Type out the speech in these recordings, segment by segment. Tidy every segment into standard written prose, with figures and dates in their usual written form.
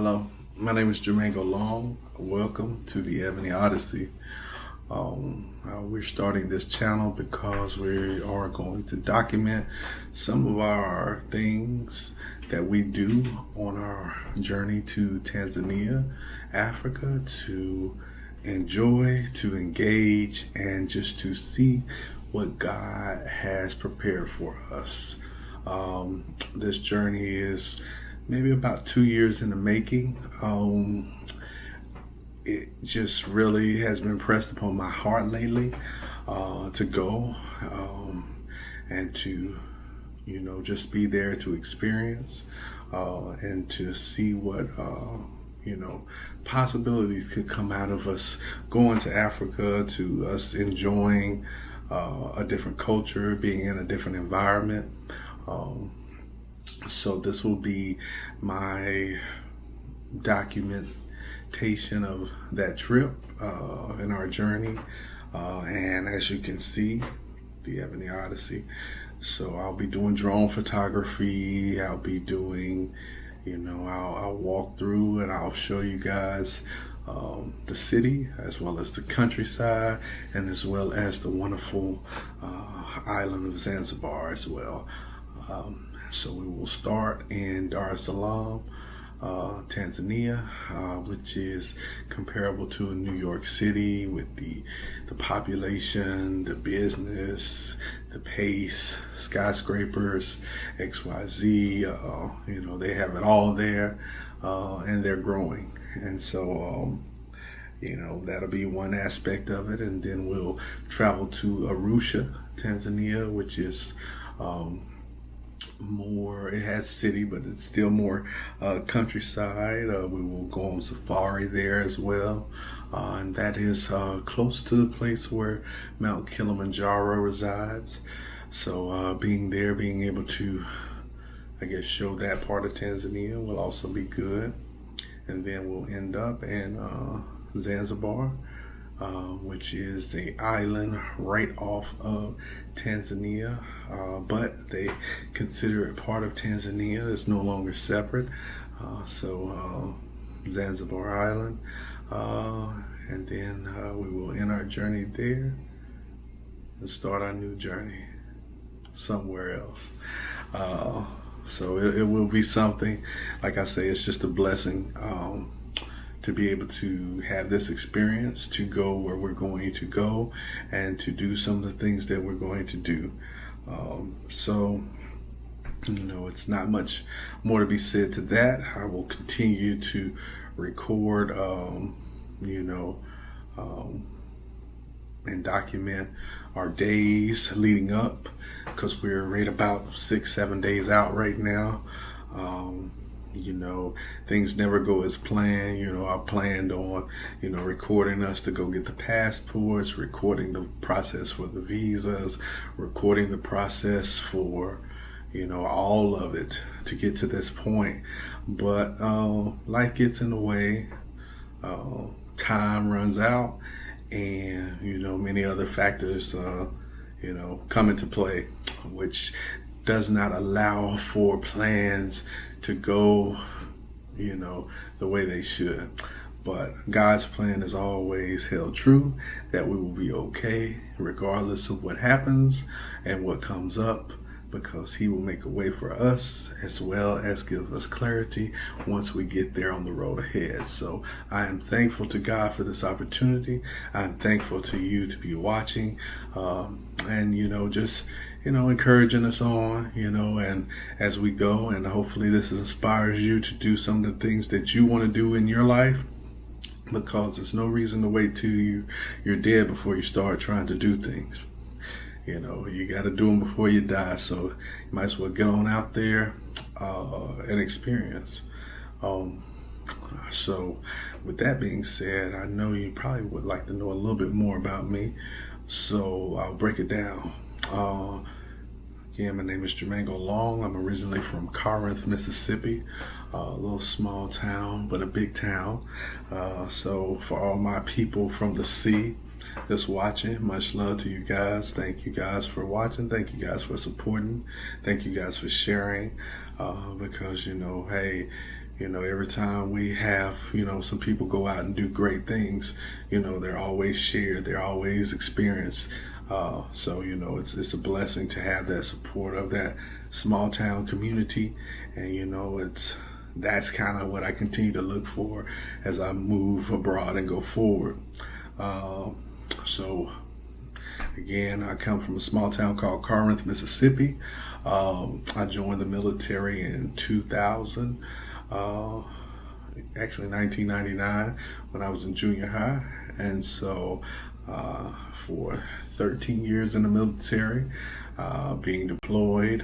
Hello, my name is Jermaine Long. Welcome to the Ebony Odyssey. We're starting this channel because we are going to document some of our things that we do on our journey to Tanzania, Africa, to enjoy, to engage, and just to see what God has prepared for us. This journey is maybe about 2 years in the making. It just really has been pressed upon my heart lately to go and to, just be there to experience and to see what, possibilities could come out of us going to Africa, to us enjoying a different culture, being in a different environment. So this will be my documentation of that trip and our journey. And as you can see, the Ebony Odyssey. So I'll be doing drone photography. I'll be doing, I'll walk through and I'll show you guys the city as well as the countryside and as well as the wonderful island of Zanzibar as well. So we will start in Dar es Salaam, Tanzania, which is comparable to New York City with the population, the business, the pace, skyscrapers, XYZ. They have it all there, and they're growing. And so, that'll be one aspect of it. And then we'll travel to Arusha, Tanzania, which is it has city, but it's still more countryside. We will go on safari there as well, and that is close to the place where Mount Kilimanjaro resides. So being there, being able to, show that part of Tanzania will also be good. And then we'll end up in Zanzibar, which is the island right off of Tanzania, but they consider it part of Tanzania. It's no longer separate. So Zanzibar Island, and then we will end our journey there and start our new journey somewhere else. So it will be something. Like I say, it's just a blessing to be able to have this experience, to go where we're going to go, and to do some of the things that we're going to do. So, it's not much more to be said to that. I will continue to record, and document our days leading up, because we're right about 6-7 days out right now. Things never go as planned. I planned on, recording us to go get the passports, recording the process for the visas, recording the process for, all of it to get to this point. But life gets in the way, time runs out, and, many other factors, come into play, which does not allow for plans to go, the way they should. But God's plan is always held true, that we will be okay regardless of what happens and what comes up, because He will make a way for us as well as give us clarity once we get there on the road ahead. So I am thankful to God for this opportunity. I'm thankful to you to be watching, and just encouraging us on, and as we go, and hopefully this inspires you to do some of the things that you want to do in your life, because there's no reason to wait till you're dead before you start trying to do things. You got to do them before you die. So you might as well get on out there and experience. So with that being said, I know you probably would like to know a little bit more about me. So I'll break it down. Again, my name is Jermaine Long. I'm originally from Corinth, Mississippi, a little small town, but a big town. So for all my people from the sea that's watching, much love to you guys. Thank you guys for watching. Thank you guys for supporting. Thank you guys for sharing, because, hey, Every time we have, some people go out and do great things, they're always shared, they're always experienced. So, it's a blessing to have that support of that small town community. And, that's kind of what I continue to look for as I move abroad and go forward. So again, I come from a small town called Corinth, Mississippi. I joined the military in 2000, actually 1999, when I was in junior high. And so for 13 years in the military, being deployed,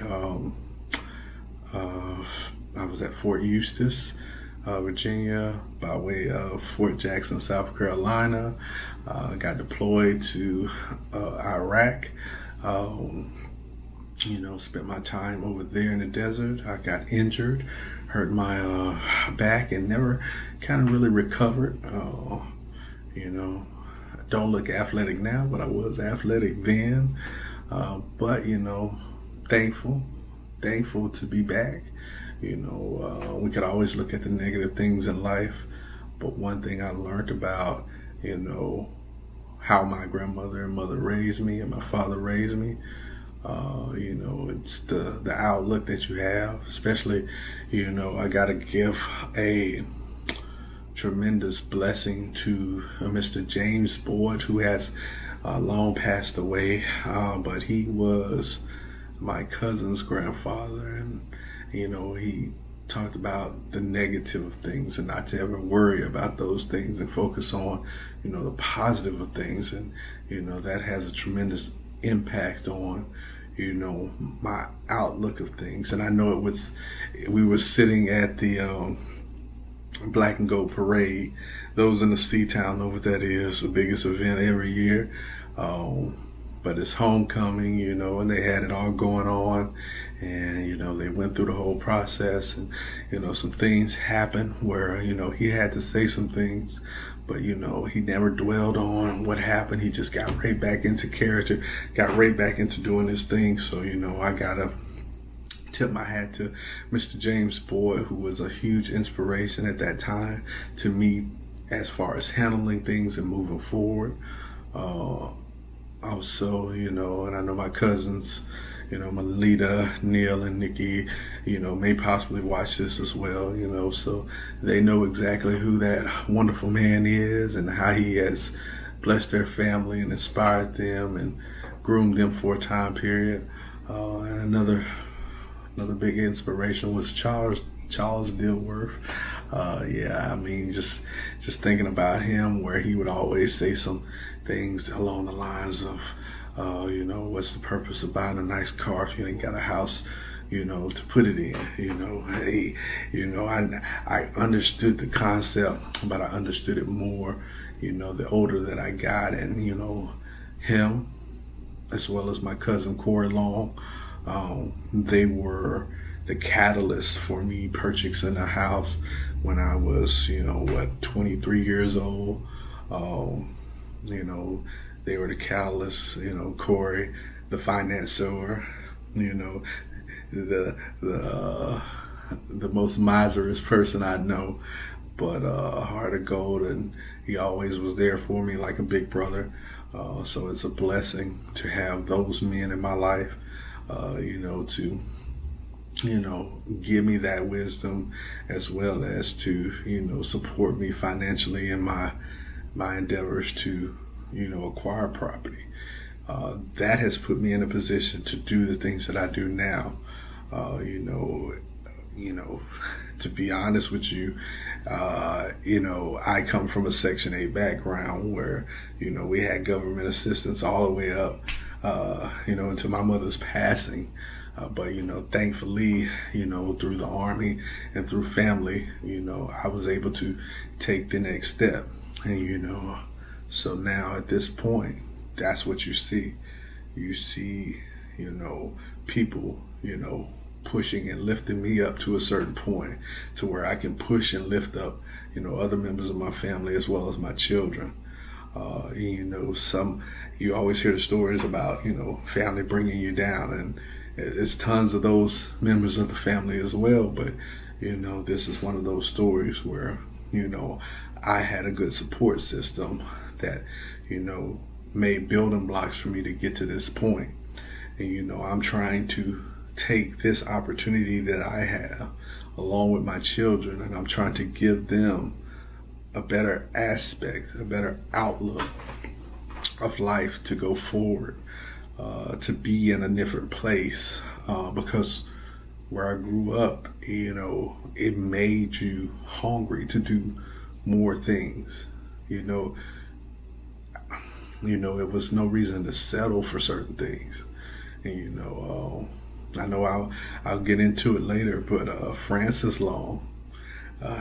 I was at Fort Eustis, Virginia, by way of Fort Jackson, South Carolina. Got deployed to Iraq. Spent my time over there in the desert. I got injured, hurt my back, and never kind of really recovered. Don't look athletic now, but I was athletic then. But thankful to be back. We could always look at the negative things in life, but one thing I learned about, how my grandmother and mother raised me and my father raised me, it's the outlook that you have, especially, I gotta give a tremendous blessing to Mr. James Boyd, who has long passed away, but he was my cousin's grandfather, and he talked about the negative of things and not to ever worry about those things and focus on, the positive of things. And, that has a tremendous impact on, my outlook of things. And I know we were sitting at the Black and Gold Parade. Those in the C-Town know what that is, the biggest event every year. But it's homecoming, and they had it all going on, and, they went through the whole process, and, some things happened where, he had to say some things, but, he never dwelled on what happened. He just got right back into character, got right back into doing his thing. So, I gotta tip my hat to Mr. James Boyd, who was a huge inspiration at that time to me as far as handling things and moving forward. Also, and I know my cousins, Melita, Neil, and Nikki, may possibly watch this as well, so they know exactly who that wonderful man is and how he has blessed their family and inspired them and groomed them for a time period. And another big inspiration was Charles Dilworth. Just thinking about him, where he would always say some things along the lines of, what's the purpose of buying a nice car if you ain't got a house, to put it in. I understood the concept, but I understood it more, the older that I got. And, him, as well as my cousin Corey Long, they were the catalyst for me purchasing a house when I was, 23 years old. They were the catalyst, Corey, the financier, the most miserous person I know, but a heart of gold, and he always was there for me like a big brother. So it's a blessing to have those men in my life, to give me that wisdom, as well as to, support me financially in my endeavors to, acquire property. That has put me in a position to do the things that I do now. To be honest with you, I come from a Section 8 background where, we had government assistance all the way up, until my mother's passing. But, thankfully, through the Army and through family, I was able to take the next step. And, so now at this point, that's what you see. You see, people, pushing and lifting me up to a certain point to where I can push and lift up, other members of my family as well as my children. You always hear the stories about, family bringing you down, it's tons of those members of the family as well. But, this is one of those stories where, I had a good support system that, made building blocks for me to get to this point. And, I'm trying to take this opportunity that I have along with my children, and I'm trying to give them a better aspect, a better outlook of life to go forward, to be in a different place, because where I grew up, it made you hungry to do more things. It was no reason to settle for certain things. And, I know I'll get into it later, but Frances Long,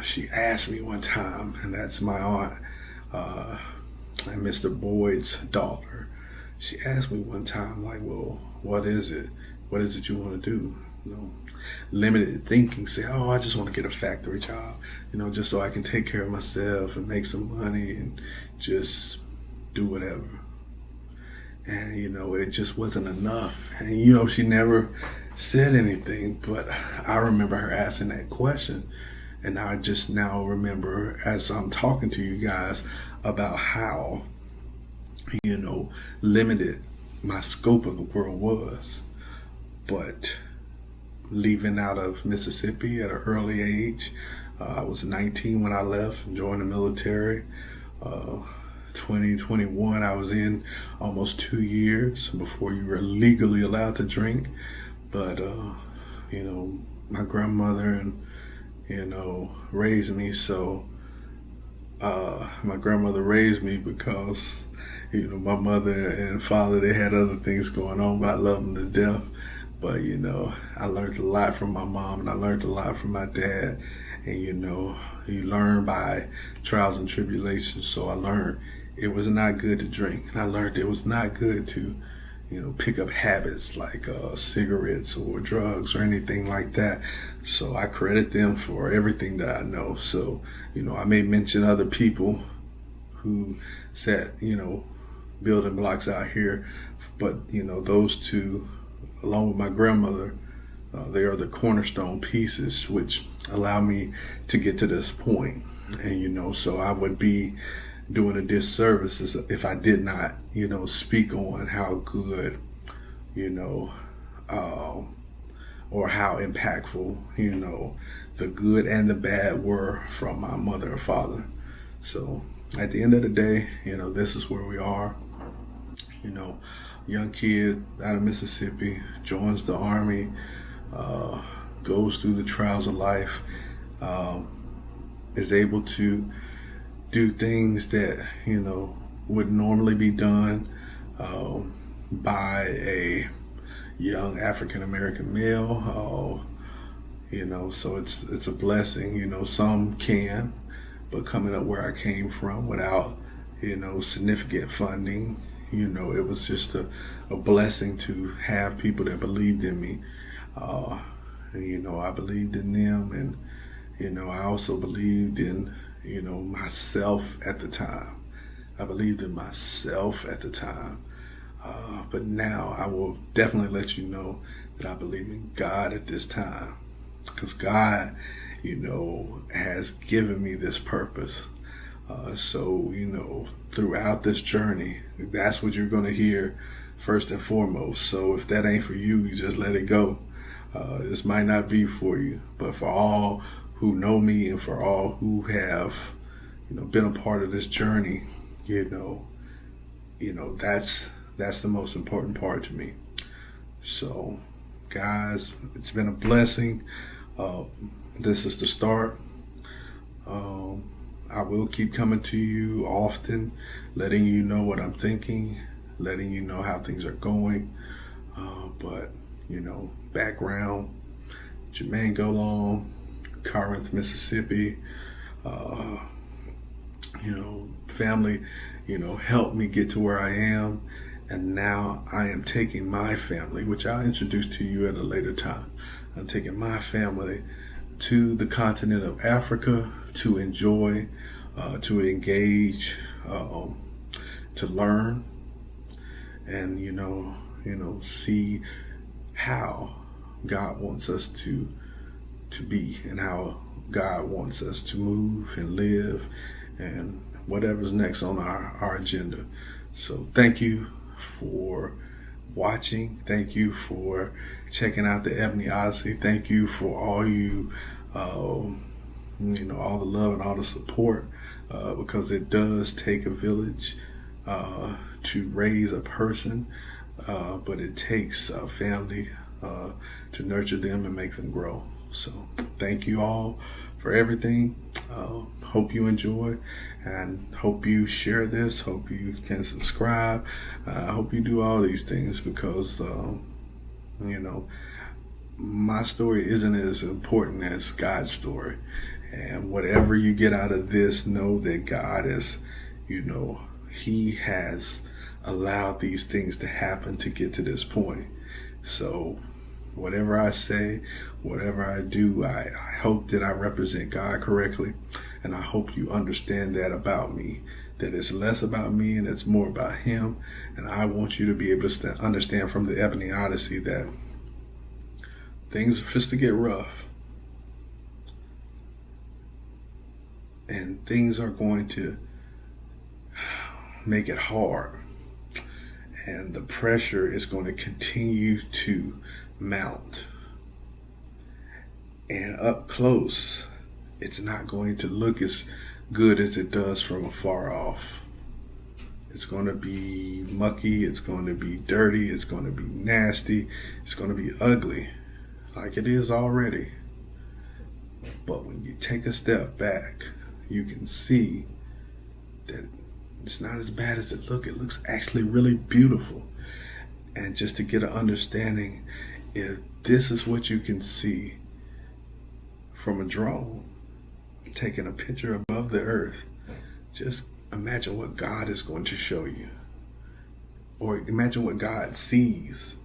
she asked me one time, and that's my aunt, and Mr. Boyd's daughter. She asked me one time, like, well, what is it? What is it you want to do? Limited thinking, say, oh, I just want to get a factory job, just so I can take care of myself and make some money and just do whatever. And, it just wasn't enough. And, she never said anything, but I remember her asking that question. And I just now remember, as I'm talking to you guys, about how, limited my scope of the world was. But leaving out of Mississippi at an early age, I was 19 when I left and joined the military. 2021, I was in almost 2 years before you were legally allowed to drink. But, my grandmother raised me. So my grandmother raised me because, my mother and father, they had other things going on, but I love them to death. But, I learned a lot from my mom, and I learned a lot from my dad. And, you learn by trials and tribulations. So I learned it was not good to drink. And I learned it was not good to, pick up habits like cigarettes or drugs or anything like that. So I credit them for everything that I know. So, I may mention other people who set, building blocks out here. But, those two, along with my grandmother, they are the cornerstone pieces which allow me to get to this point. And, so I would be doing a disservice if I did not, speak on how good, or how impactful, the good and the bad were from my mother and father. So at the end of the day, this is where we are. Young kid out of Mississippi, joins the Army, goes through the trials of life, is able to do things that, would normally be done by a young African American male. So it's a blessing. Some can, but coming up where I came from without, significant funding, it was just a blessing to have people that believed in me. And, I believed in them, and, I also believed in, myself at the time. I believed in myself at the time. But now I will definitely let you know that I believe in God at this time. Because God, has given me this purpose. So, throughout this journey, that's what you're going to hear first and foremost. So if that ain't for you, you just let it go. This might not be for you, but for all who know me and for all who have, been a part of this journey, that's the most important part to me. So, guys, it's been a blessing. This is the start. I will keep coming to you often, letting you know what I'm thinking, letting you know how things are going. But, background, Jermaine Golong, Corinth, Mississippi, family, helped me get to where I am. And now I am taking my family, which I'll introduce to you at a later time. I'm taking my family to the continent of Africa to enjoy, to engage, to learn, and, see how God wants us to be, and how God wants us to move and live, and whatever's next on our agenda. So thank you for watching. Thank you for checking out the Ebony Odyssey. Thank you for all all the love and all the support, because it does take a village to raise a person, but it takes a family to nurture them and make them grow. So thank you all for everything. Hope you enjoy, and hope you share this. Hope you can subscribe. Hope you do all these things, because my story isn't as important as God's story. And whatever you get out of this, know that God is, He has allowed these things to happen to get to this point. So whatever I say, whatever I do, I hope that I represent God correctly. And I hope you understand that about me, that it's less about me and it's more about Him. And I want you to be able to understand from the Ebony Odyssey that things are just to get rough. And things are going to make it hard. And the pressure is going to continue to mount. And up close, it's not going to look as good as it does from afar off. It's going to be mucky, it's going to be dirty, it's going to be nasty, it's going to be ugly, like it is already. But when you take a step back, you can see that it's not as bad as it looks. It looks actually really beautiful. And just to get an understanding, if this is what you can see from a drone, taking a picture above the earth, just imagine what God is going to show you. Or imagine what God sees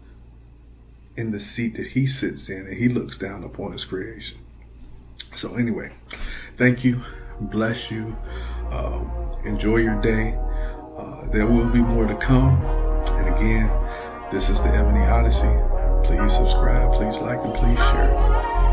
in the seat that He sits in and He looks down upon His creation. So anyway, thank you. Bless you. Enjoy your day. There will be more to come. And again, this is the Ebony Odyssey. Please subscribe, please like, and please share.